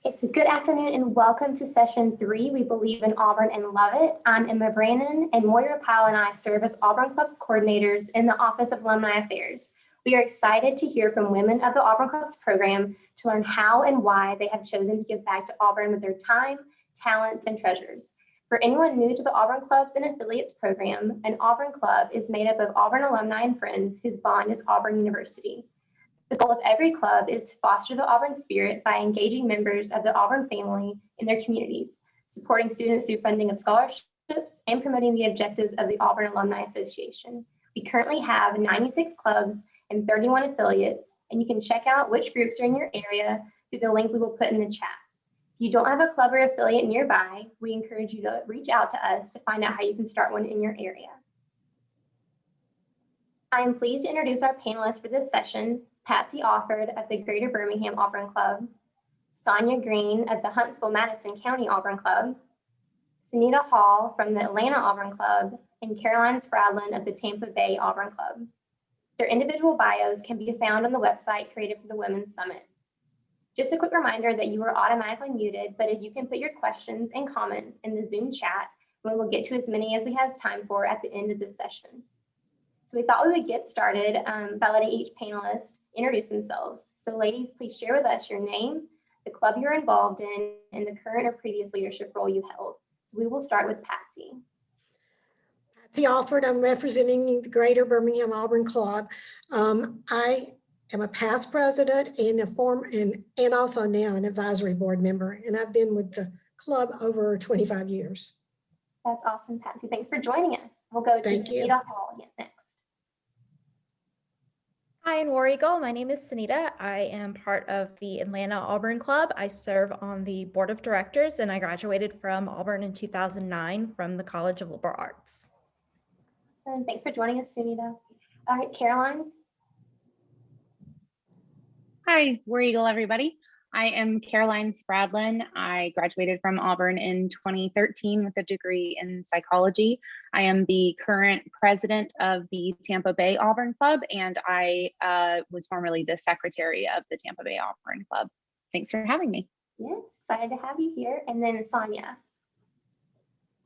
Okay, so good afternoon and welcome to session 3. We believe in Auburn and love it. I'm Emma Brannon, and Moira Powell and I serve as Auburn Club's coordinators in the Office of Alumni Affairs. We are excited to hear from women of the Auburn Club's program to learn how and why they have chosen to give back to Auburn with their time, talents, and treasures. For anyone new to the Auburn Clubs and Affiliates program, an Auburn Club is made up of Auburn alumni and friends whose bond is Auburn University. The goal of every club is to foster the Auburn spirit by engaging members of the Auburn family in their communities, supporting students through funding of scholarships, and promoting the objectives of the Auburn Alumni Association. We currently have 96 clubs and 31 affiliates, and you can check out which groups are in your area through the link we will put in the chat. If you don't have a club or affiliate nearby, we encourage you to reach out to us to find out how you can start one in your area. I am pleased to introduce our panelists for this session: Patsy Offord of the Greater Birmingham Auburn Club, Sonia Green of the Huntsville-Madison County Auburn Club, Sunita Hall from the Atlanta Auburn Club, and Caroline Spradlin of the Tampa Bay Auburn Club. Their individual bios can be found on the website created for the Women's Summit. Just a quick reminder that you are automatically muted, but if you can put your questions and comments in the Zoom chat, we will get to as many as we have time for at the end of this session. So we thought we would get started by letting each panelist introduce themselves. So ladies, please share with us your name, the club you're involved in, and the current or previous leadership role you held. So we will start with Patsy. Patsy Offord, I'm representing the Greater Birmingham Auburn Club. I am a past president and and also now an advisory board member, and I've been with the club over 25 years. That's awesome, Patsy. Thanks for joining us. We'll go to Sunita Hall next. Hi, in War Eagle. My name is Sunita. I am part of the Atlanta Auburn Club. I serve on the board of directors, and I graduated from Auburn in 2009 from the College of Liberal Arts. Awesome. Thanks for joining us, Sunita. All right, Caroline. Hi, War Eagle, everybody. I am Caroline Spradlin. I graduated from Auburn in 2013 with a degree in psychology. I am the current president of the Tampa Bay Auburn Club, and I was formerly the secretary of the Tampa Bay Auburn Club. Thanks for having me. Yes, excited to have you here. And then Sonia.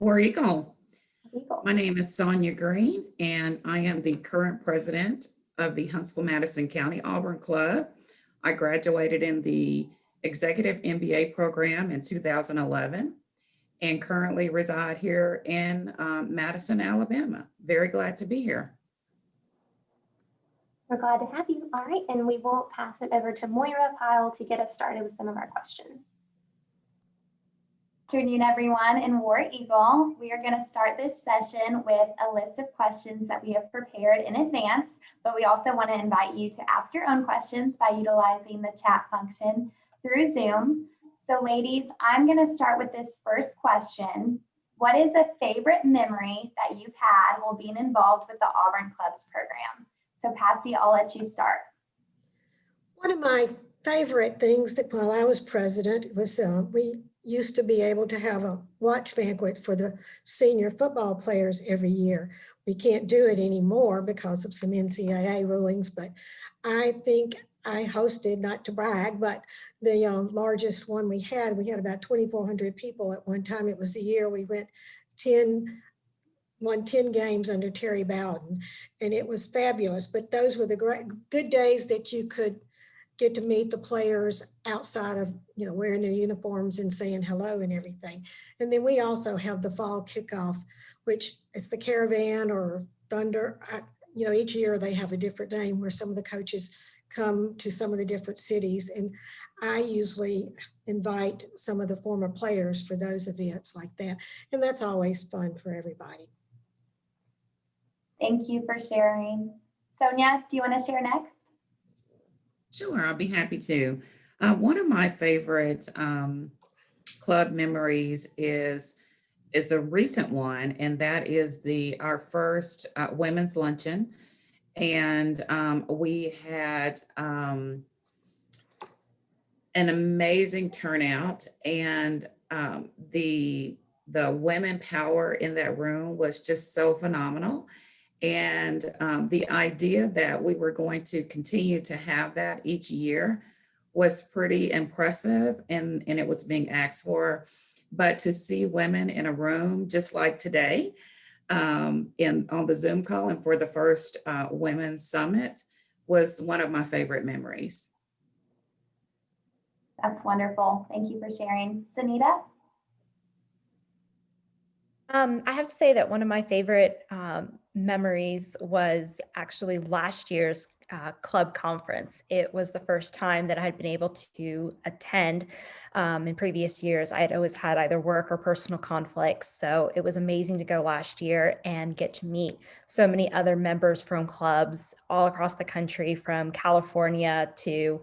War Eagle. My name is Sonia Green, and I am the current president of the Huntsville-Madison County Auburn Club. I graduated in the Executive MBA program in 2011 and currently reside here in Madison, Alabama. Very glad to be here. We're glad to have you. All right, and we will pass it over to Moira Powell to get us started with some of our questions. Good afternoon, everyone. In War Eagle, we are going to start this session with a list of questions that we have prepared in advance, but we also want to invite you to ask your own questions by utilizing the chat function through Zoom. So ladies, I'm going to start with this first question. What is a favorite memory that you've had while being involved with the Auburn Clubs program? So Patsy, I'll let you start. One of my favorite things that while I was president was we used to be able to have a watch banquet for the senior football players every year. We can't do it anymore because of some NCAA rulings, but I think I hosted, not to brag, but the largest one we had about 2,400 people at one time. It was the year we won 10 games under Terry Bowden, and it was fabulous. But those were the good days that you could get to meet the players outside of, wearing their uniforms and saying hello and everything. And then we also have the fall kickoff, which is the Caravan or Thunder. Each year they have a different name where some of the coaches come to some of the different cities. And I usually invite some of the former players for those events like that. And that's always fun for everybody. Thank you for sharing. Sonia, do you want to share next? Sure, I'll be happy to. One of my favorite club memories is a recent one, and that is our first women's luncheon. And we had an amazing turnout, and the women power in that room was just so phenomenal. And the idea that we were going to continue to have that each year was pretty impressive, and it was being asked for. But to see women in a room just like today, on the Zoom call and for the first Women's Summit was one of my favorite memories. That's wonderful. Thank you for sharing. Sunita? I have to say that one of my favorite memories was actually last year's club conference. It was the first time that I had been able to attend. In previous years, I had always had either work or personal conflicts. So it was amazing to go last year and get to meet so many other members from clubs all across the country, from California to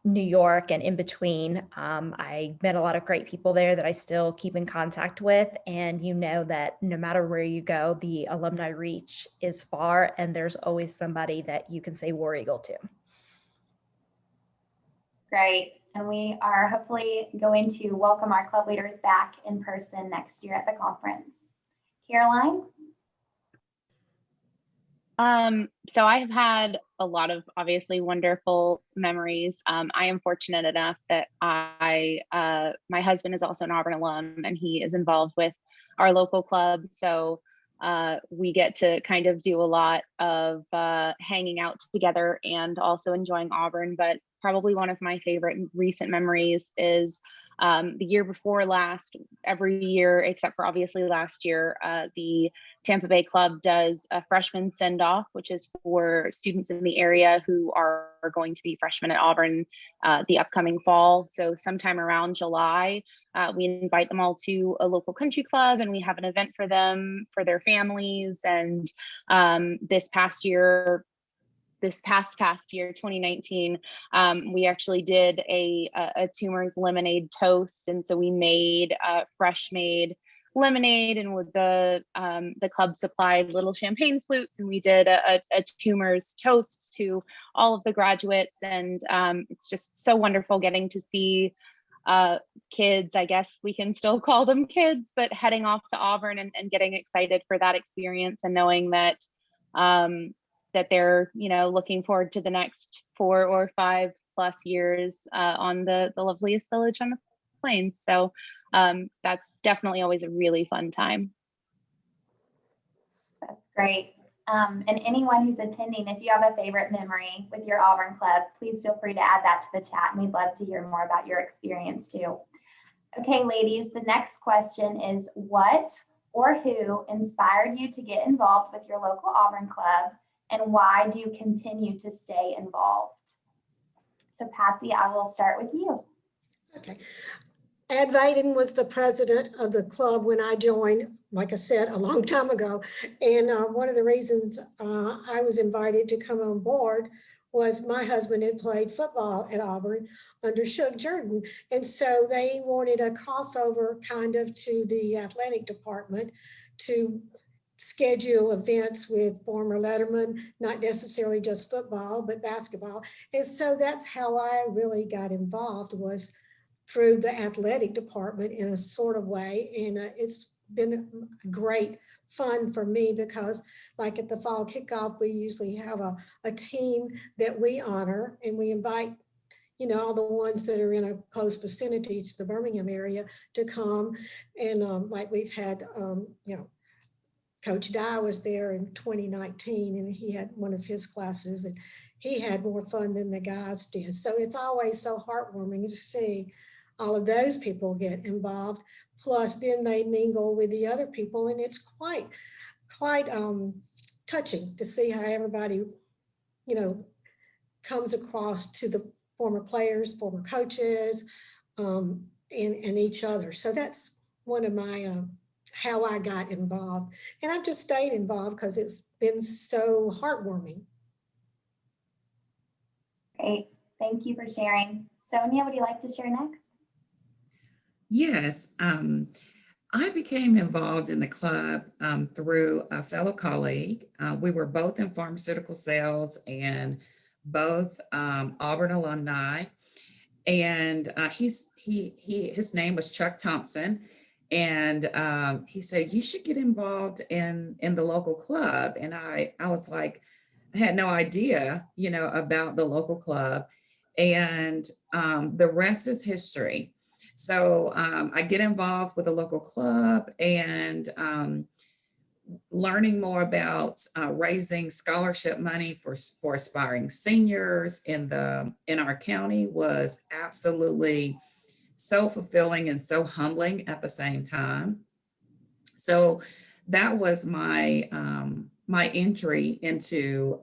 New York and in between. I met a lot of great people there that I still keep in contact with. And you know that no matter where you go, the alumni reach is far, and there's always somebody that you can say War Eagle to. Great. And we are hopefully going to welcome our club leaders back in person next year at the conference. Caroline? So I have had a lot of obviously wonderful memories. I am fortunate enough that my husband is also an Auburn alum, and he is involved with our local club. So we get to kind of do a lot of hanging out together and also enjoying Auburn. But probably one of my favorite recent memories is the year before last. Every year, except for obviously last year, the Tampa Bay Club does a freshman send-off, which is for students in the area who are going to be freshmen at Auburn the upcoming fall. So sometime around July, we invite them all to a local country club, and we have an event for them, for their families. And this past year, 2019, we actually did a Tumors lemonade toast. And so we made fresh made lemonade, and with the club supplied little champagne flutes, and we did a Tumors toast to all of the graduates. And it's just so wonderful getting to see kids, I guess we can still call them kids, but heading off to Auburn and getting excited for that experience, and knowing that that they're, looking forward to the next 4 or 5 plus years on the loveliest village on the plains. So that's definitely always a really fun time. That's great. And anyone who's attending, if you have a favorite memory with your Auburn club, please feel free to add that to the chat, and we'd love to hear more about your experience too. Okay, ladies, the next question is, what or who inspired you to get involved with your local Auburn club, and why do you continue to stay involved? So Patsy, I will start with you. Okay. Ed Vaden was the president of the club when I joined, like I said, a long time ago. And one of the reasons I was invited to come on board was my husband had played football at Auburn under Shug Jordan. And so they wanted a crossover kind of to the athletic department to schedule events with former lettermen, not necessarily just football, but basketball. And so that's how I really got involved, was through the athletic department in a sort of way. And it's been great fun for me, because like at the fall kickoff, we usually have a team that we honor, and we invite all the ones that are in a close vicinity to the Birmingham area to come. And like we've had, Coach Dye was there in 2019, and he had one of his classes, and he had more fun than the guys did. So it's always so heartwarming to see all of those people get involved. Plus, then they mingle with the other people, and it's quite touching to see how everybody, comes across to the former players, former coaches, and each other. So that's one of my how I got involved. And I've just stayed involved because it's been so heartwarming. Great. Thank you for sharing. Sonia, would you like to share next? Yes. I became involved in the club through a fellow colleague. We were both in pharmaceutical sales and both Auburn alumni. And his name was Chuck Thompson. And he said, you should get involved in the local club. And I was like, I had no idea, about the local club. and the rest is history. So I get involved with a local club and learning more about raising scholarship money for aspiring seniors in our county was absolutely so fulfilling and so humbling at the same time. So that was my my entry into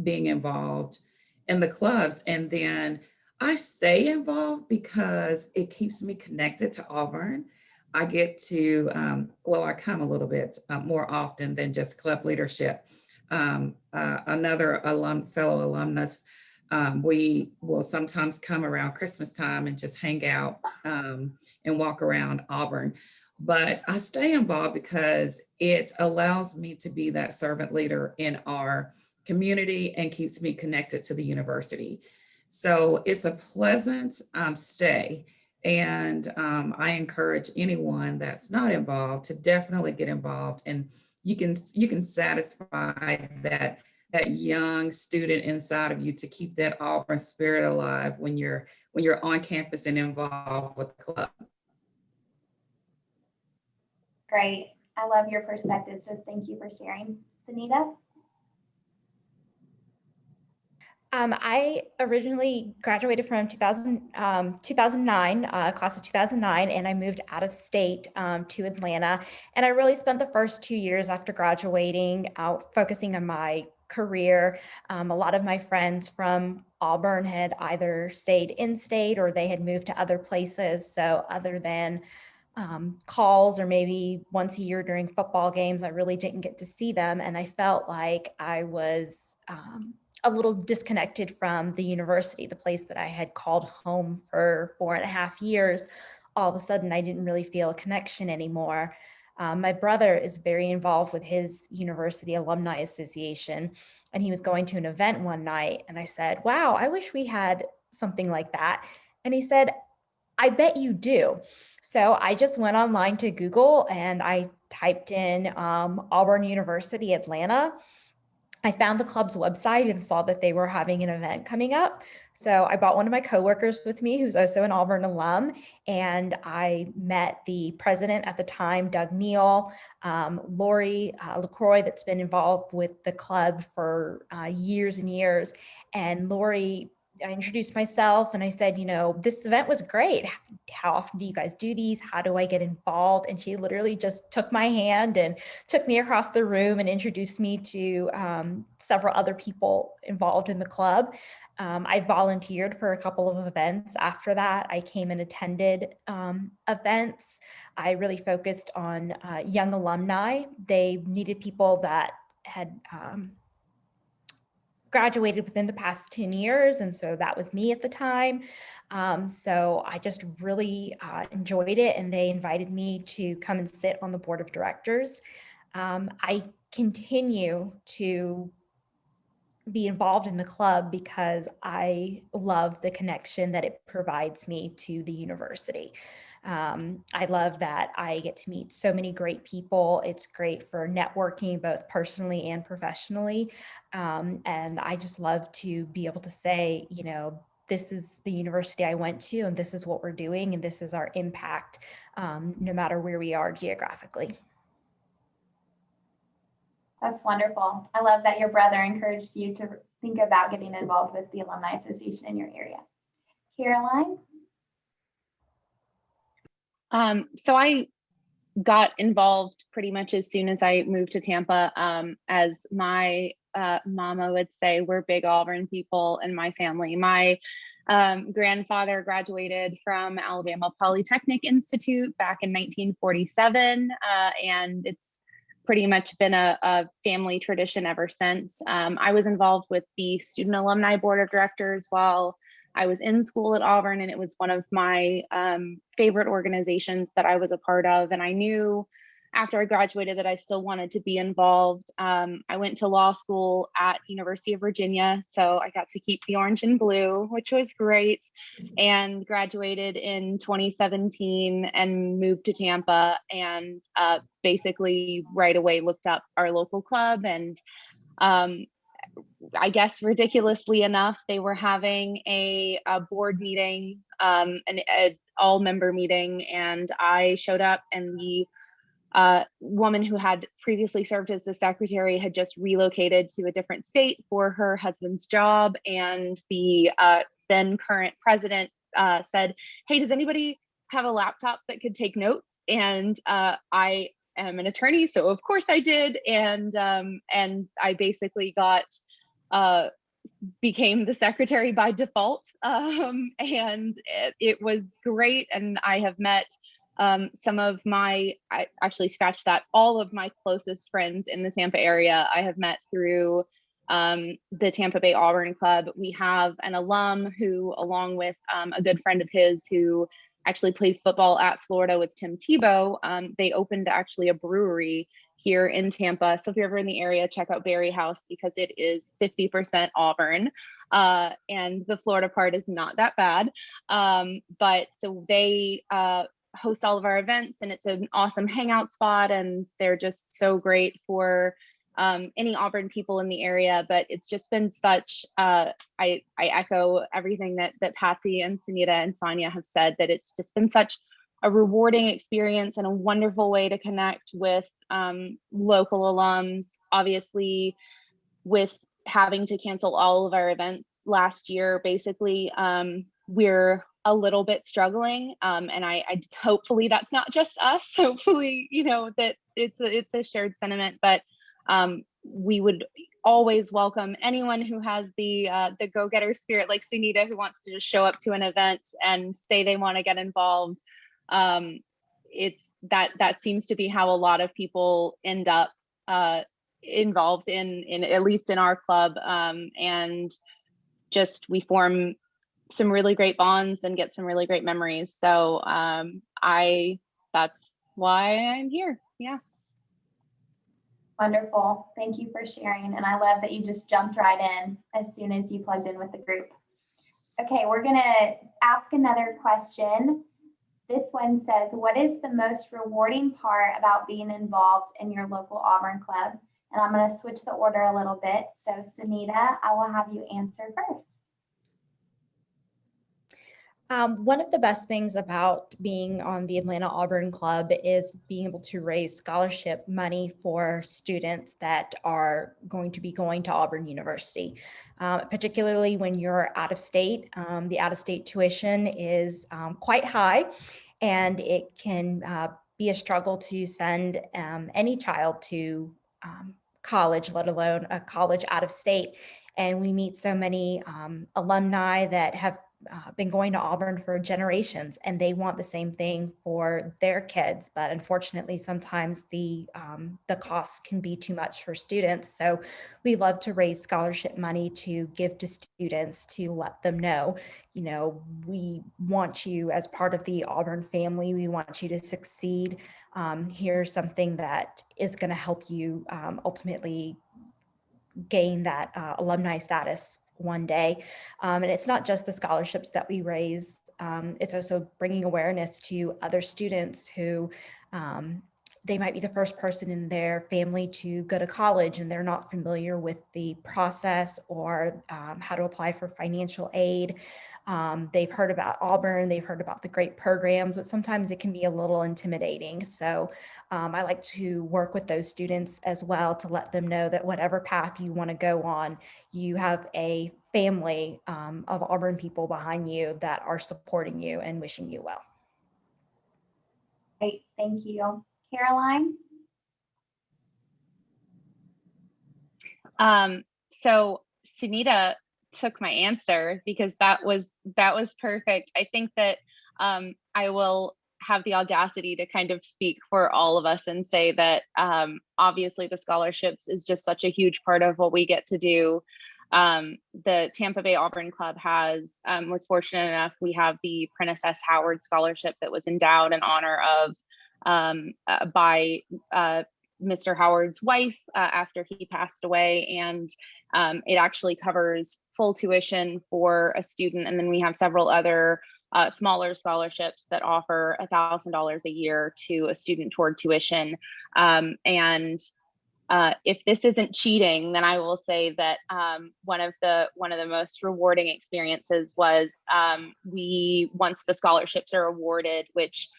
being involved in the clubs. And then I stay involved because it keeps me connected to Auburn. I get to, I come a little bit more often than just club leadership. Another fellow alumnus, we will sometimes come around Christmas time and just hang out and walk around Auburn. But I stay involved because it allows me to be that servant leader in our community and keeps me connected to the university. So it's a pleasant stay. And I encourage anyone that's not involved to definitely get involved. And you can satisfy that young student inside of you to keep that Auburn spirit alive when you're on campus and involved with the club. Great. I love your perspective, so thank you for sharing. Sunita? I originally graduated from 2009, class of 2009, and I moved out of state to Atlanta. And I really spent the first 2 years after graduating out focusing on my career. A lot of my friends from Auburn had either stayed in state or they had moved to other places. So other than calls or maybe once a year during football games, I really didn't get to see them. And I felt like I was a little disconnected from the university, the place that I had called home for 4.5 years. All of a sudden, I didn't really feel a connection anymore. My brother is very involved with his university alumni association, and he was going to an event one night. And I said, wow, I wish we had something like that. And he said, I bet you do. So I just went online to Google and I typed in Auburn University, Atlanta. I found the club's website and saw that they were having an event coming up. So I brought one of my coworkers with me, who's also an Auburn alum, and I met the president at the time, Doug Neal, Lori LaCroix, that's been involved with the club for years and years. And Lori, I introduced myself and I said, you know, this event was great. How often do you guys do these? How do I get involved? And she literally just took my hand and took me across the room and introduced me to several other people involved in the club. I volunteered for a couple of events. After that, I came and attended events. I really focused on young alumni. They needed people that had graduated within the past 10 years. And so that was me at the time. So I just really enjoyed it. And they invited me to come and sit on the board of directors. I continue to be involved in the club because I love the connection that it provides me to the university. I love that I get to meet so many great people. It's great for networking, both personally and professionally. And I just love to be able to say, you know, this is the university I went to, and this is what we're doing, and this is our impact, no matter where we are geographically. That's wonderful. I love that your brother encouraged you to think about getting involved with the Alumni Association in your area. Caroline? So I got involved pretty much as soon as I moved to Tampa. As my mama would say, we're big Auburn people in my family. My grandfather graduated from Alabama Polytechnic Institute back in 1947, and it's pretty much been a family tradition ever since. I was involved with the Student Alumni Board of Directors while I was in school at Auburn, and it was one of my favorite organizations that I was a part of. And I knew after I graduated that I still wanted to be involved. I went to law school at University of Virginia, so I got to keep the orange and blue, which was great, and graduated in 2017 and moved to Tampa, and basically right away looked up our local club and I guess ridiculously enough, they were having a board meeting, an all member meeting, and I showed up, and the woman who had previously served as the secretary had just relocated to a different state for her husband's job. And the then current president said, "Hey, does anybody have a laptop that could take notes?" And I am an attorney, so of course I did. And I basically became the secretary by default. And it was great. And I have met some of I actually scratched that, all of my closest friends in the Tampa area I have met through the Tampa Bay Auburn Club. We have an alum who, along with a good friend of his who actually played football at Florida with Tim Tebow, they opened actually a brewery here in Tampa. So if you're ever in the area, check out Berry House, because it is 50% Auburn. And the Florida part is not that bad. But so they host all of our events, and it's an awesome hangout spot, and they're just so great for any Auburn people in the area. But it's just been such, I echo everything that Patsy and Sunita and Sonia have said, that it's just been such a rewarding experience and a wonderful way to connect with local alums. Obviously, with having to cancel all of our events last year, basically, we're a little bit struggling, and I hopefully that's not just us. Hopefully, that it's a shared sentiment. But we would always welcome anyone who has the go-getter spirit, like Sunita, who wants to just show up to an event and say they want to get involved. It's that seems to be how a lot of people end up involved in at least in our club, and just we form some really great bonds and get some really great memories. So that's why I'm here. Yeah. Wonderful. Thank you for sharing. And I love that you just jumped right in as soon as you plugged in with the group. Okay, we're going to ask another question. This one says, what is the most rewarding part about being involved in your local Auburn club? And I'm going to switch the order a little bit. So Sunita, I will have you answer first. One of the best things about being on the Atlanta Auburn Club is being able to raise scholarship money for students that are going to be going to Auburn University, particularly when you're out of state. The out-of-state tuition is quite high, and it can be a struggle to send any child to college, let alone a college out of state. And we meet so many alumni that have been going to Auburn for generations, and they want the same thing for their kids. But unfortunately, sometimes the costs can be too much for students. So we love to raise scholarship money to give to students to let them know, we want you as part of the Auburn family. We want you to succeed. Here's something that is going to help you ultimately gain that alumni status one day. And it's not just the scholarships that we raise. It's also bringing awareness to other students who they might be the first person in their family to go to college, and they're not familiar with the process or how to apply for financial aid. They've heard about Auburn, they've heard about the great programs, but sometimes it can be a little intimidating. So I like to work with those students as well to let them know that whatever path you want to go on, you have a family of Auburn people behind you that are supporting you and wishing you well. Great, thank you. Caroline? So Sunita took my answer, because that was perfect. I think that I will have the audacity to kind of speak for all of us and say that obviously the scholarships is just such a huge part of what we get to do. The Tampa Bay Auburn Club was fortunate enough, we have the Prentice S. Howard Scholarship that was endowed in honor of by Mr. Howard's wife after he passed away, and it actually covers full tuition for a student. And then we have several other smaller scholarships that offer $1,000 a year to a student toward tuition. And If this isn't cheating, then I will say that one of the most rewarding experiences was once the scholarships are awarded, which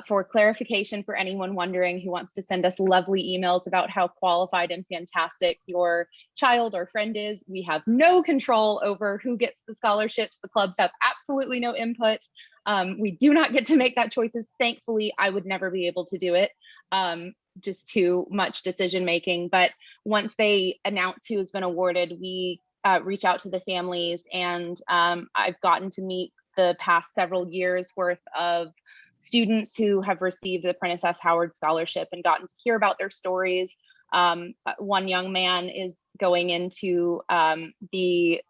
for clarification for anyone wondering who wants to send us lovely emails about how qualified and fantastic your child or friend is, we have no control over who gets the scholarships. The clubs have absolutely no input. We do not get to make that choices. Thankfully, I would never be able to do it. Just too much decision making. But once they announce who has been awarded, we reach out to the families, and I've gotten to meet the past several years worth of students who have received the Princess Howard Scholarship and gotten to hear about their stories. One young man is going into the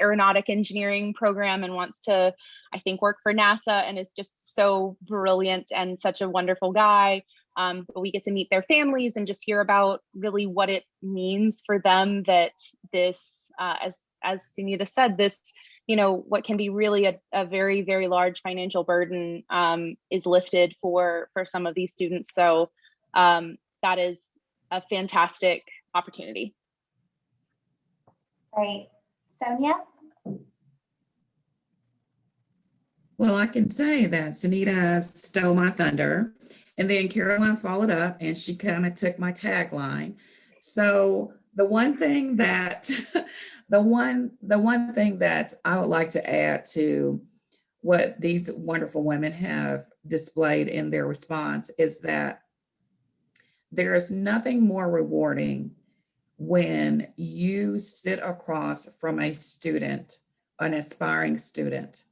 aeronautic engineering program and wants to, I think, work for NASA, and is just so brilliant and such a wonderful guy. But we get to meet their families and just hear about really what it means for them that this, as Sunita said, this, what can be really a very, very large financial burden is lifted for some of these students. So that is a fantastic opportunity. Great. Sonia? Well, I can say that Sunita stole my thunder, and then Caroline followed up and she kind of took my tagline. So the one thing that I would like to add to what these wonderful women have displayed in their response is that there is nothing more rewarding when you sit across from a student, an aspiring student,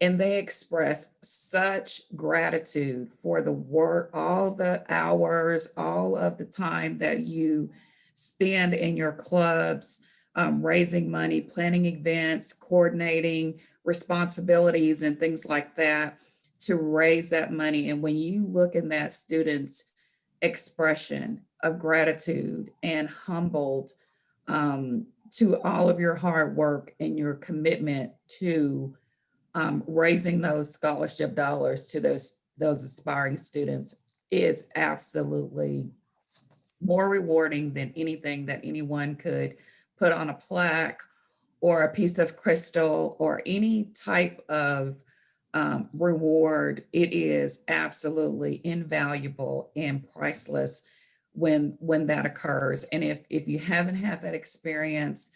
and they express such gratitude for the work, all the hours, all of the time that you spend in your clubs, raising money, planning events, coordinating responsibilities and things like that to raise that money. And when you look in that student's expression of gratitude and humbled to all of your hard work and your commitment to raising those scholarship dollars to those aspiring students is absolutely more rewarding than anything that anyone could put on a plaque or a piece of crystal or any type of reward. It is absolutely invaluable and priceless when that occurs. And if you haven't had that experience,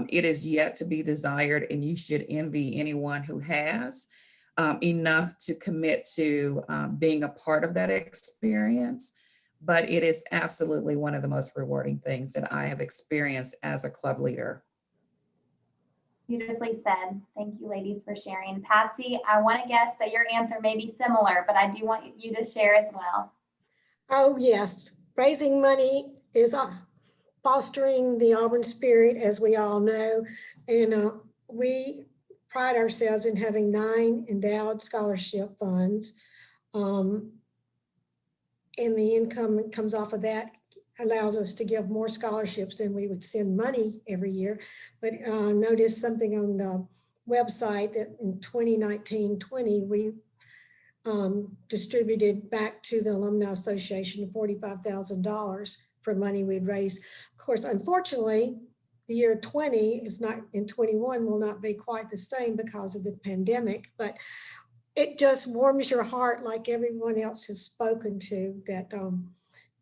it is yet to be desired, and you should envy anyone who has enough to commit to being a part of that experience. But it is absolutely one of the most rewarding things that I have experienced as a club leader. Beautifully said. Thank you, ladies, for sharing. Patsy, I want to guess that your answer may be similar, but I do want you to share as well. Oh, yes. Raising money is fostering the Auburn spirit, as we all know. And we pride ourselves in having 9 endowed scholarship funds. And the income that comes off of that allows us to give more scholarships than we would send money every year. But noticed something on the website that in 2019-20, we distributed back to the Alumni Association $45,000 for money we'd raised. Of course, unfortunately, the year 20 is not, in 21 will not be quite the same because of the pandemic, but it just warms your heart, like everyone else has spoken to, that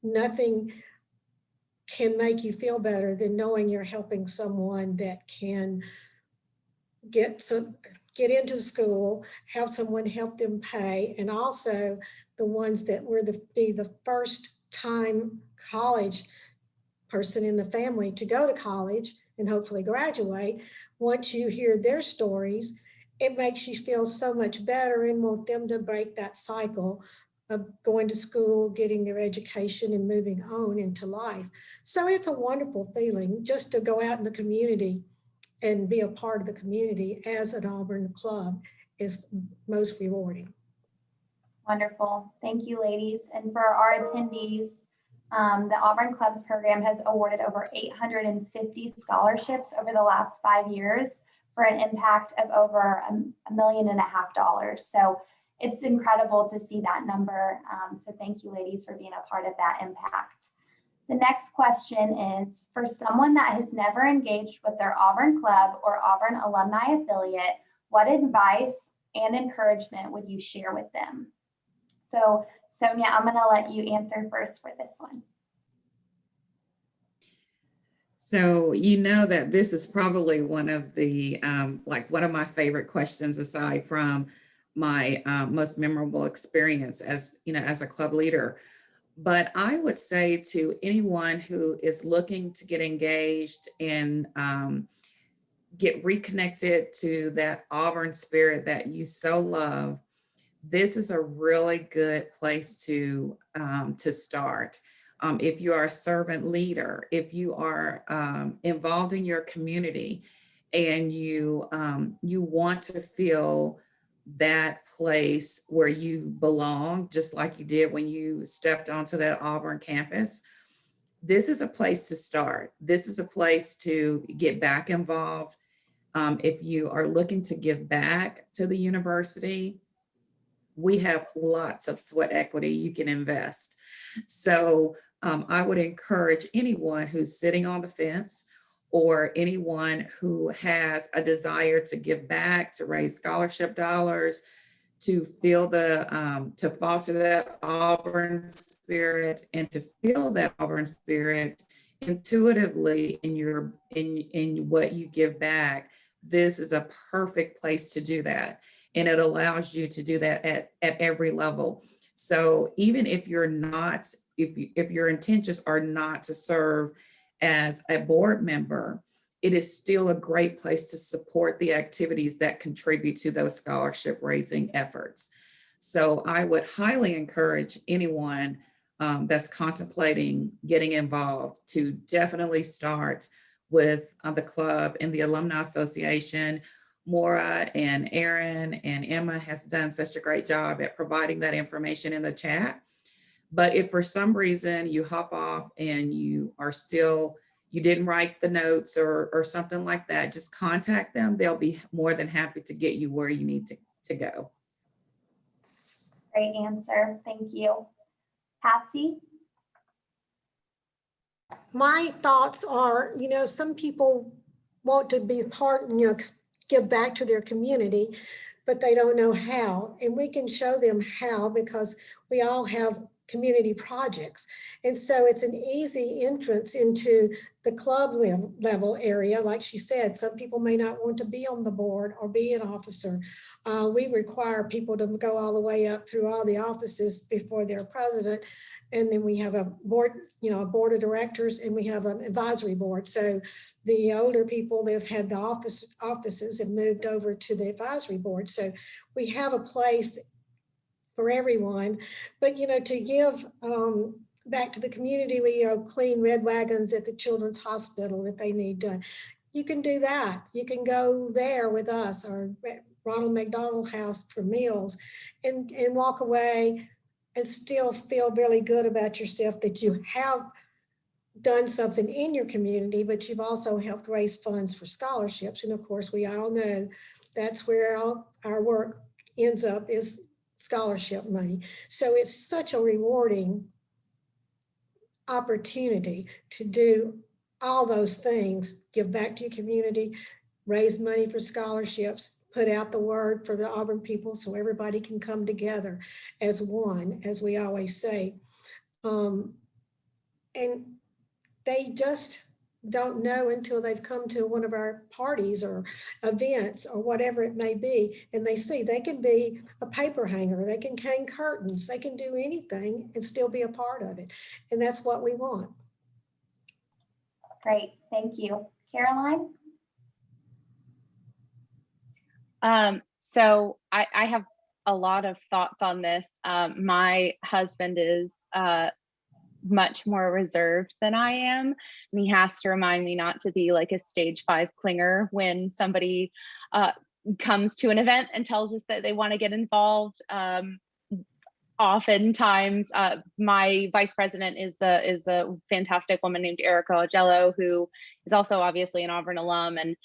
nothing can make you feel better than knowing you're helping someone that can get into school, have someone help them pay, and also the ones that were be the first time college person in the family to go to college and hopefully graduate. Once you hear their stories, it makes you feel so much better and want them to break that cycle of going to school, getting their education, and moving on into life. So it's a wonderful feeling just to go out in the community and be a part of the community as an Auburn club is most rewarding. Wonderful. Thank you, ladies. And for our attendees, the Auburn Clubs program has awarded over 850 scholarships over the last 5 years for an impact of over $1.5 million. So it's incredible to see that number. So thank you, ladies, for being a part of that impact. The next question is, for someone that has never engaged with their Auburn Club or Auburn Alumni affiliate, what advice and encouragement would you share with them? So Sonia, I'm going to let you answer first for this one. So you know that this is probably one of the, one of my favorite questions aside from my most memorable experience as, as a club leader. But I would say to anyone who is looking to get engaged and get reconnected to that Auburn spirit that you so love, this is a really good place to start. If you are a servant leader, if you are involved in your community and you want to feel that place where you belong, just like you did when you stepped onto that Auburn campus, this is a place to start. This is a place to get back involved. If you are looking to give back to the university, we have lots of sweat equity you can invest. So I would encourage anyone who's sitting on the fence or anyone who has a desire to give back, to raise scholarship dollars, to feel to foster that Auburn spirit and to feel that Auburn spirit intuitively in what you give back. This is a perfect place to do that. And it allows you to do that at every level. So even if you're not, if your intentions are not to serve as a board member, it is still a great place to support the activities that contribute to those scholarship raising efforts. So I would highly encourage anyone that's contemplating getting involved to definitely start with the club and the Alumni Association. Maura and Aaron and Emma has done such a great job at providing that information in the chat. But if for some reason you hop off and you didn't write the notes or something like that, just contact them. They'll be more than happy to get you where you need to go. Great answer. Thank you. Patsy? My thoughts are, some people want to be part and, give back to their community, but they don't know how. And we can show them how because we all have community projects. And so it's an easy entrance into the club level area. Like she said, some people may not want to be on the board or be an officer. We require people to go all the way up through all the offices before they're president. And then we have a board, a board of directors, and we have an advisory board. So the older people that have had the offices have moved over to the advisory board. So we have a place for everyone, but to give back to the community, we clean red wagons at the Children's Hospital that they need done. You can do that. You can go there with us or Ronald McDonald House for meals and walk away and still feel really good about yourself that you have done something in your community, but you've also helped raise funds for scholarships. And of course, we all know that's where our work ends up, is scholarship money. So it's such a rewarding opportunity to do all those things, give back to your community, raise money for scholarships, put out the word for the Auburn people so everybody can come together as one, as we always say. And they just don't know until they've come to one of our parties or events or whatever it may be, and they see they can be a paper hanger, they can hang curtains, they can do anything and still be a part of it. And that's what we want. Great, thank you. Caroline? So I have a lot of thoughts on this. My husband is much more reserved than I am, and he has to remind me not to be like a stage 5 clinger when somebody comes to an event and tells us that they want to get involved. Oftentimes, my vice president is a fantastic woman named Erica Ogello, who is also obviously an Auburn alum, and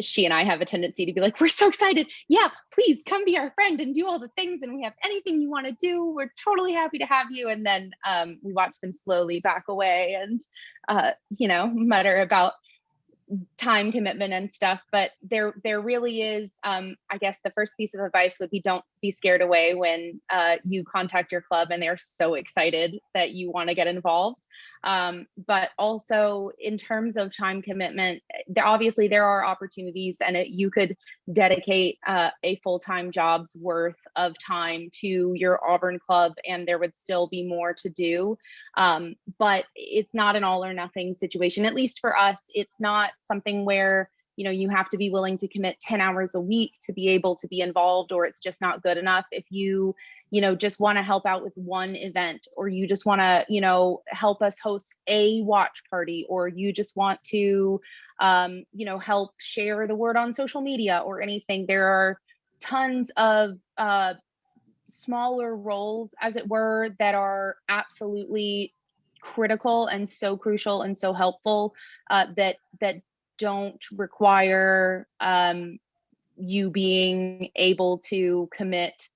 she and I have a tendency to be like, we're so excited. Yeah, please come be our friend and do all the things. And we have anything you want to do. We're totally happy to have you. And then we watch them slowly back away and, mutter about time commitment and stuff. But there really is, I guess the first piece of advice would be, don't be scared away when you contact your club and they're so excited that you want to get involved. But also in terms of time commitment, obviously there are opportunities, and you could dedicate a full-time job's worth of time to your Auburn club and there would still be more to do. But it's not an all or nothing situation. At least for us, it's not something where you have to be willing to commit 10 hours a week to be able to be involved, or it's just not good enough. If you just want to help out with one event, or you just want to, help us host a watch party, or you just want to, help share the word on social media or anything, there are tons of smaller roles, as it were, that are absolutely critical and so crucial and so helpful that don't require you being able to commit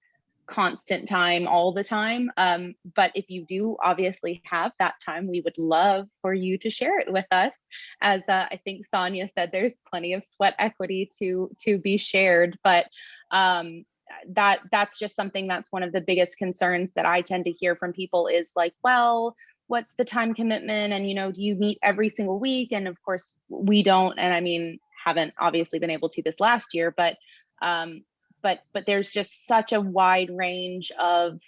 constant time all the time. But if you do obviously have that time, we would love for you to share it with us. As I think Sonia said, there's plenty of sweat equity to be shared, but that's just something that's one of the biggest concerns that I tend to hear from people is like, well, what's the time commitment? And, do you meet every single week? And of course we don't. And I mean, haven't obviously been able to this last year, but there's just such a wide range of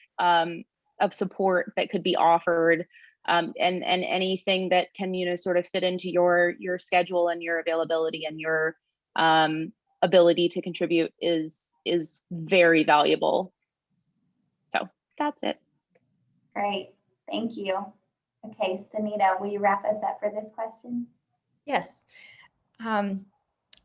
support that could be offered, and anything that can, sort of fit into your schedule and your availability and your ability to contribute is very valuable. So that's it. Great, thank you. Okay, Sunita, will you wrap us up for this question? Yes.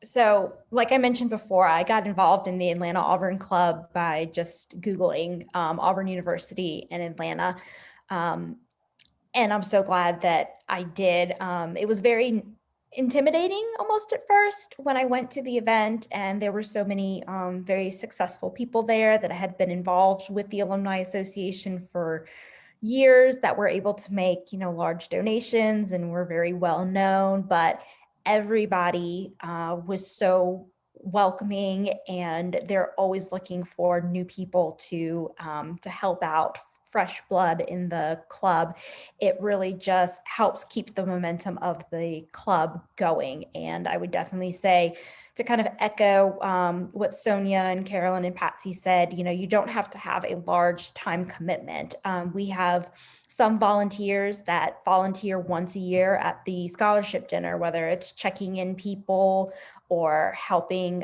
So like I mentioned before, I got involved in the Atlanta Auburn Club by just Googling Auburn University in Atlanta. And I'm so glad that I did. It was very intimidating almost at first when I went to the event, and there were so many very successful people there that had been involved with the Alumni Association for years, that were able to make, large donations and were very well known, but everybody was so welcoming, and they're always looking for new people to help out, fresh blood in the club. It really just helps keep the momentum of the club going. And I would definitely say, to kind of echo what Sonia and Carolyn and Patsy said, you don't have to have a large time commitment. We have some volunteers that volunteer once a year at the scholarship dinner, whether it's checking in people or helping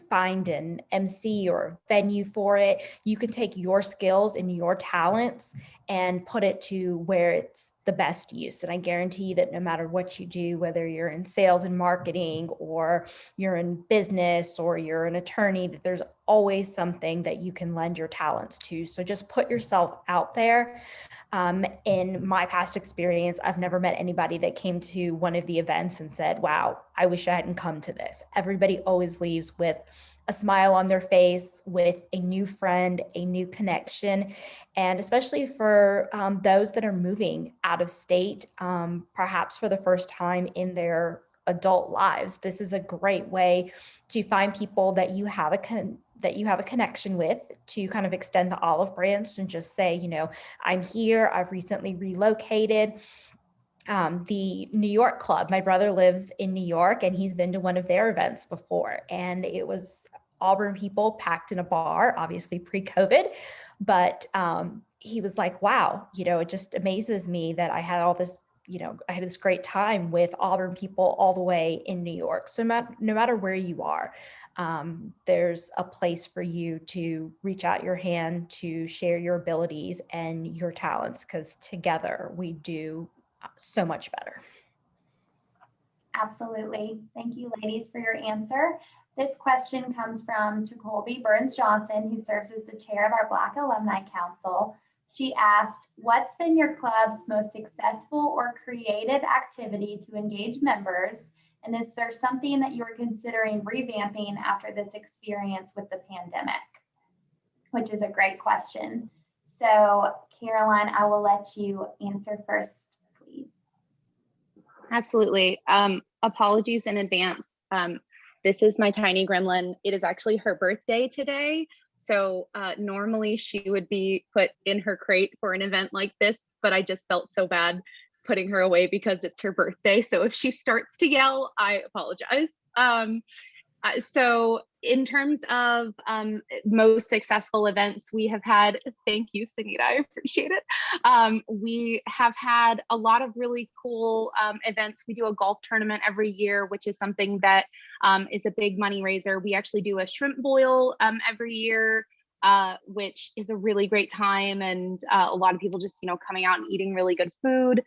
find an MC or a venue for it. You can take your skills and your talents and put it to where it's the best use. And I guarantee that no matter what you do, whether you're in sales and marketing, or you're in business, or you're an attorney, that there's always something that you can lend your talents to. So just put yourself out there. In my past experience, I've never met anybody that came to one of the events and said, wow, I wish I hadn't come to this. Everybody always leaves with a smile on their face, with a new friend, a new connection. And especially for those that are moving out of state, perhaps for the first time in their adult lives, this is a great way to find people that you have a connection with, to kind of extend the olive branch and just say, I'm here, I've recently relocated. The New York club, my brother lives in New York, and he's been to one of their events before, and it was Auburn people packed in a bar, obviously pre-COVID, but he was like, wow, it just amazes me that I had all this, I had this great time with Auburn people all the way in New York. So no matter where you are, there's a place for you to reach out your hand, to share your abilities and your talents, because together we do so much better. Absolutely. Thank you, ladies, for your answer. This question comes from Colby Burns Johnson, who serves as the chair of our Black Alumni Council. She asked, what's been your club's most successful or creative activity to engage members? And is there something that you're considering revamping after this experience with the pandemic? Which is a great question. So Caroline, I will let you answer first, please. Absolutely. Apologies in advance. This is my tiny gremlin. It is actually her birthday today. So normally she would be put in her crate for an event like this, but I just felt so bad putting her away because it's her birthday. So if she starts to yell, I apologize. So in terms of most successful events we have had, thank you, Sunita, I appreciate it. We have had a lot of really cool events. We do a golf tournament every year, which is something that is a big money raiser. We actually do a shrimp boil every year, which is a really great time, and a lot of people just, coming out and eating really good food.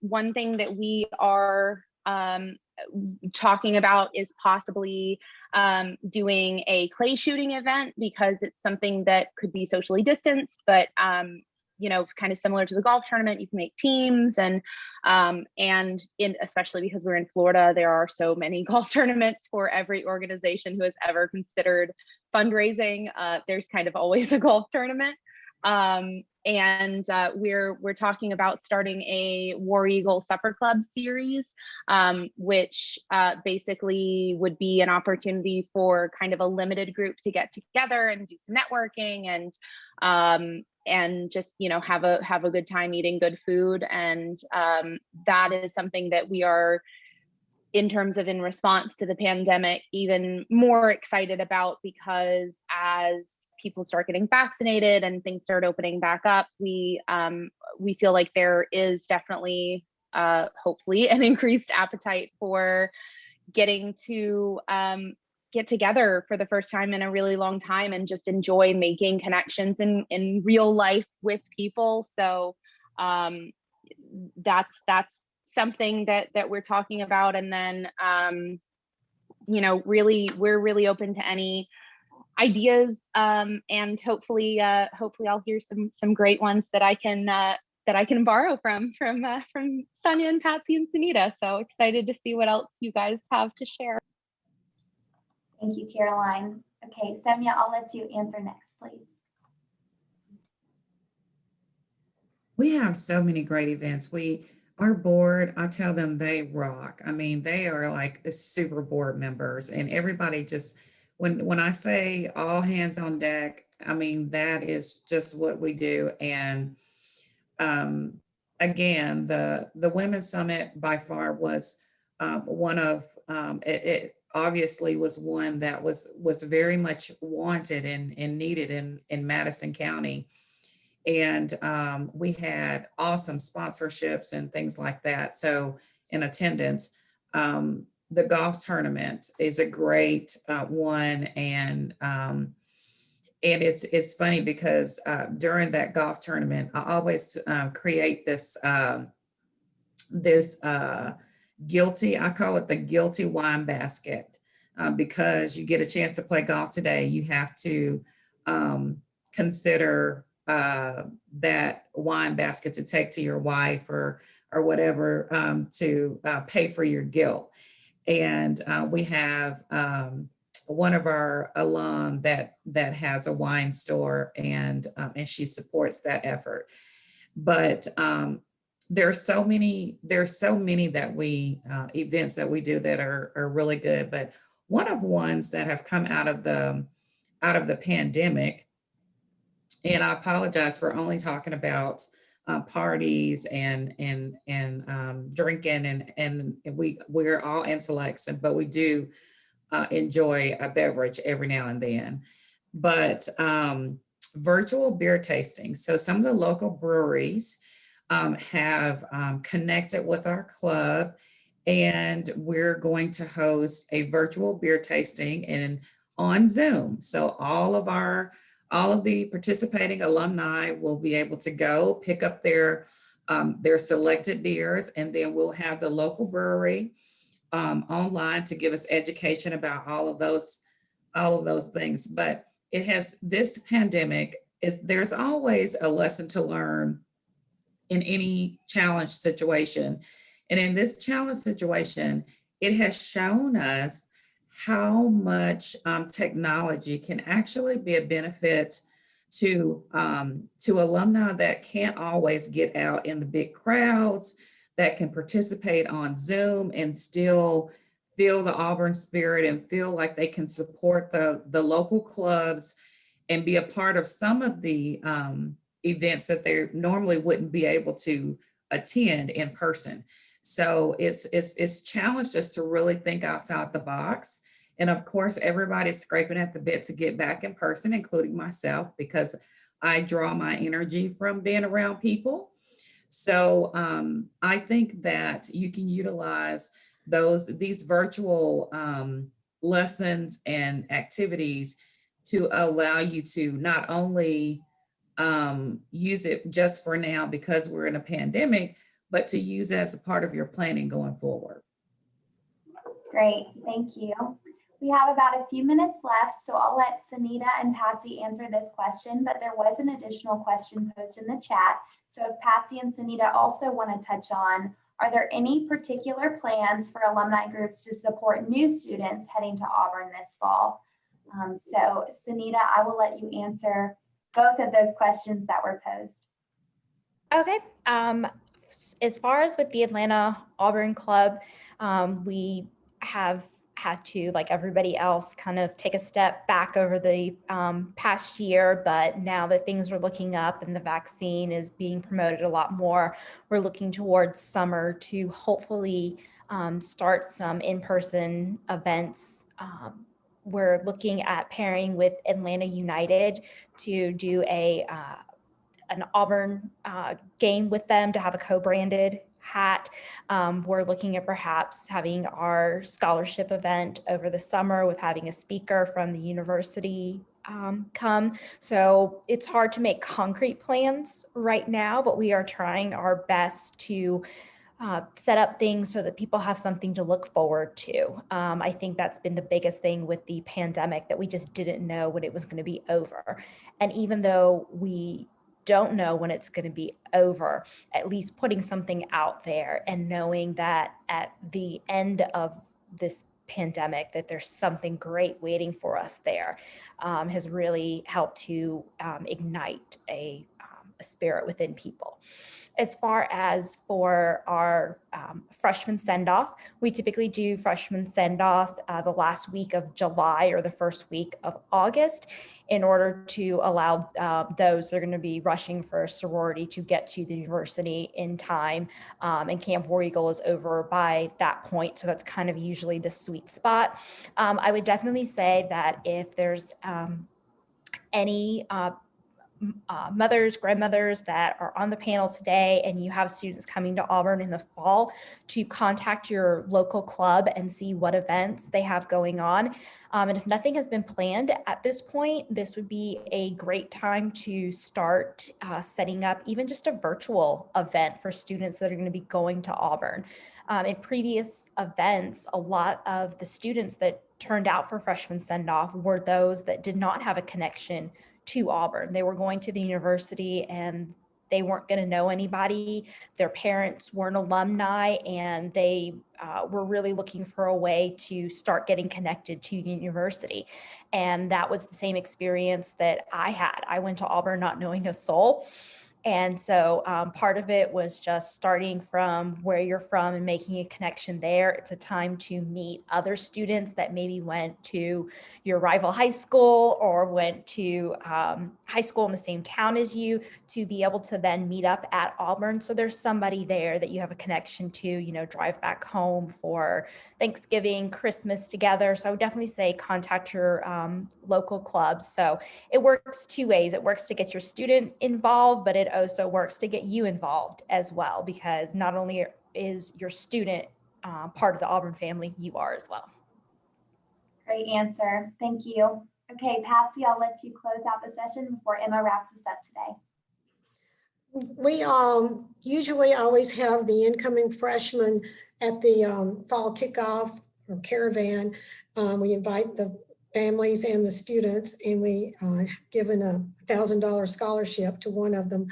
One thing that we are talking about is possibly doing a clay shooting event, because it's something that could be socially distanced, but kind of similar to the golf tournament, you can make teams, and especially because we're in Florida, there are so many golf tournaments for every organization who has ever considered fundraising. There's kind of always a golf tournament. And we're talking about starting a War Eagle Supper Club series, which basically would be an opportunity for kind of a limited group to get together and do some networking and just have a good time eating good food. And that is something that we are, in terms of in response to the pandemic, even more excited about, because as people start getting vaccinated and things start opening back up, we feel like there is definitely hopefully an increased appetite for getting to get together for the first time in a really long time and just enjoy making connections in real life with people. So that's something that we're talking about. And then we're really open to any ideas, and hopefully I'll hear some great ones that I can borrow from Sonia and Patsy and Sunita. So excited to see what else you guys have to share. Thank you, Caroline. Okay, Sonia, I'll let you answer next, please. We have so many great events. Our board, I tell them, they rock. I mean, they are like super board members, and everybody just, when I say all hands on deck, I mean, that is just what we do. And again, the Women's Summit by far was one of, it obviously was one that was very much wanted and needed in Madison County. And we had awesome sponsorships and things like that. So in attendance, the golf tournament is a great one. And it's funny because during that golf tournament, I always create this guilty, I call it the guilty wine basket, because you get a chance to play golf today. You have to consider that wine basket to take to your wife or whatever, to pay for your guilt. And we have one of our alum that has a wine store, and she supports that effort. But there's so many that we events that we do that are really good. But one of ones that have come out of the pandemic, and I apologize for only talking about parties and drinking, and we're all intellects, but we do enjoy a beverage every now and then. But virtual beer tasting. So some of the local breweries have connected with our club, and we're going to host a virtual beer tasting and on Zoom. So all of the participating alumni will be able to go pick up their selected beers, and then we'll have the local brewery online to give us education about all of those things. But this pandemic there's always a lesson to learn in any challenge situation. And in this challenge situation, it has shown us how much technology can actually be a benefit to alumni that can't always get out in the big crowds, that can participate on Zoom and still feel the Auburn spirit and feel like they can support the local clubs and be a part of some of the events that they normally wouldn't be able to attend in person. So it's challenged us to really think outside the box. And of course, everybody's scraping at the bit to get back in person, including myself, because I draw my energy from being around people. So I think that you can utilize these virtual lessons and activities to allow you to not only use it just for now because we're in a pandemic, but to use it as a part of your planning going forward. Great, thank you. We have about a few minutes left, so I'll let Sunita and Patsy answer this question, but there was an additional question posted in the chat. So if Patsy and Sunita also want to touch on, are there any particular plans for alumni groups to support new students heading to Auburn this fall? So Sunita, I will let you answer both of those questions that were posed. Okay. As far as with the Atlanta Auburn Club, we have had to, like everybody else, kind of take a step back over the past year, but now that things are looking up and the vaccine is being promoted a lot more, we're looking towards summer to hopefully start some in-person events. We're looking at pairing with Atlanta United to do an Auburn game with them, to have a co-branded hat. We're looking at perhaps having our scholarship event over the summer with having a speaker from the university come. So it's hard to make concrete plans right now, but we are trying our best to set up things so that people have something to look forward to. I think that's been the biggest thing with the pandemic, that we just didn't know when it was going to be over. And even though we don't know when it's going to be over, at least putting something out there and knowing that at the end of this pandemic that there's something great waiting for us there has really helped to ignite a spirit within people. As far as for our freshman send-off, we typically do freshman send-off the last week of July or the first week of August, in order to allow those that are going to be rushing for a sorority to get to the university in time. And Camp War Eagle is over by that point, so that's kind of usually the sweet spot. I would definitely say that if there's any mothers, grandmothers that are on the panel today and you have students coming to Auburn in the fall, to contact your local club and see what events they have going on. And if nothing has been planned at this point, this would be a great time to start setting up even just a virtual event for students that are going to be going to Auburn. In previous events, a lot of the students that turned out for freshman send-off were those that did not have a connection to Auburn. They were going to the university and they weren't going to know anybody. Their parents weren't alumni, and they were really looking for a way to start getting connected to university. And that was the same experience that I had. I went to Auburn not knowing a soul. And so part of it was just starting from where you're from and making a connection there. It's a time to meet other students that maybe went to your rival high school or went to high school in the same town as you, to be able to then meet up at Auburn. So there's somebody there that you have a connection to, you know, drive back home for Thanksgiving, Christmas together. So I would definitely say contact your local clubs. So it works two ways. It works to get your student involved, but it also works to get you involved as well, because not only is your student part of the Auburn family, you are as well. Great answer. Thank you. Okay, Patsy, I'll let you close out the session before Emma wraps us up today. We usually always have the incoming freshmen at the fall kickoff or caravan. We invite the families and the students, and we given a $1,000 scholarship to one of them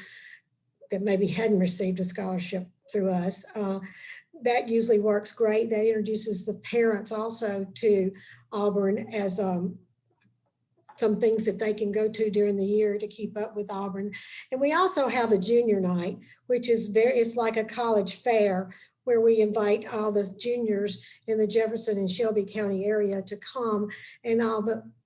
that maybe hadn't received a scholarship through us. that usually works great. That introduces the parents also to Auburn as some things that they can go to during the year to keep up with Auburn. And we also have a junior night, which is it's like a college fair where we invite all the juniors in the Jefferson and Shelby County area to come, and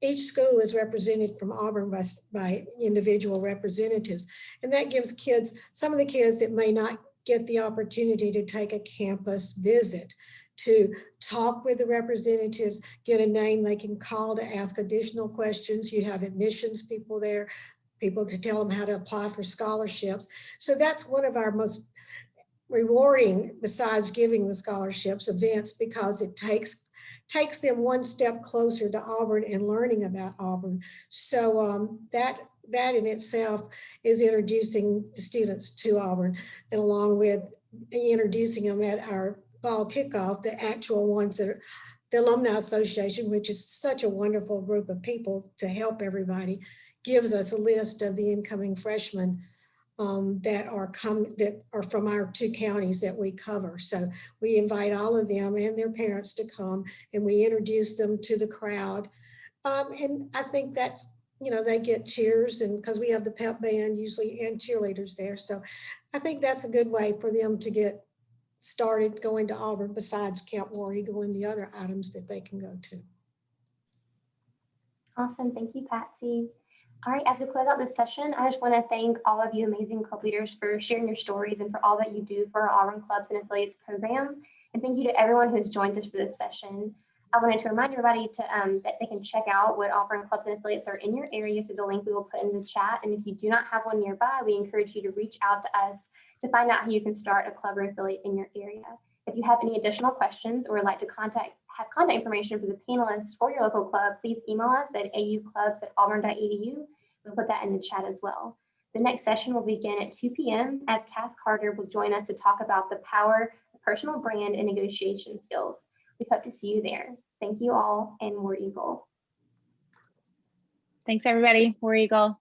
each school is represented from Auburn by individual representatives. And that gives kids, some of the kids that may not get the opportunity to take a campus visit, to talk with the representatives, get a name they can call to ask additional questions. You have admissions people there, people to tell them how to apply for scholarships. So that's one of our most rewarding, besides giving the scholarships, events, because it takes them one step closer to Auburn and learning about Auburn. So that in itself is introducing the students to Auburn, and along with introducing them at our fall kickoff, the actual ones that are the Alumni Association, which is such a wonderful group of people to help everybody, gives us a list of the incoming freshmen that are from our 2 counties that we cover. So we invite all of them and their parents to come, and we introduce them to the crowd. And I think that's, they get cheers, and because we have the pep band usually and cheerleaders there. So I think that's a good way for them to get started going to Auburn, besides Camp War Eagle and the other items that they can go to. Awesome. Thank you, Patsy. All right, as we close out this session, I just want to thank all of you amazing club leaders for sharing your stories and for all that you do for our Auburn Clubs and Affiliates program. And thank you to everyone who's joined us for this session. I wanted to remind everybody that they can check out what Auburn Clubs and Affiliates are in your area through the link we will put in the chat. And if you do not have one nearby, we encourage you to reach out to us to find out how you can start a club or affiliate in your area. If you have any additional questions or would like to have contact information for the panelists or your local club, please email us at auclubs@auburn.edu. We'll put that in the chat as well. The next session will begin at 2 p.m. as Kath Carter will join us to talk about the power of personal brand and negotiation skills. We hope to see you there. Thank you all, and War Eagle. Thanks, everybody. War Eagle.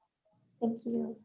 Thank you.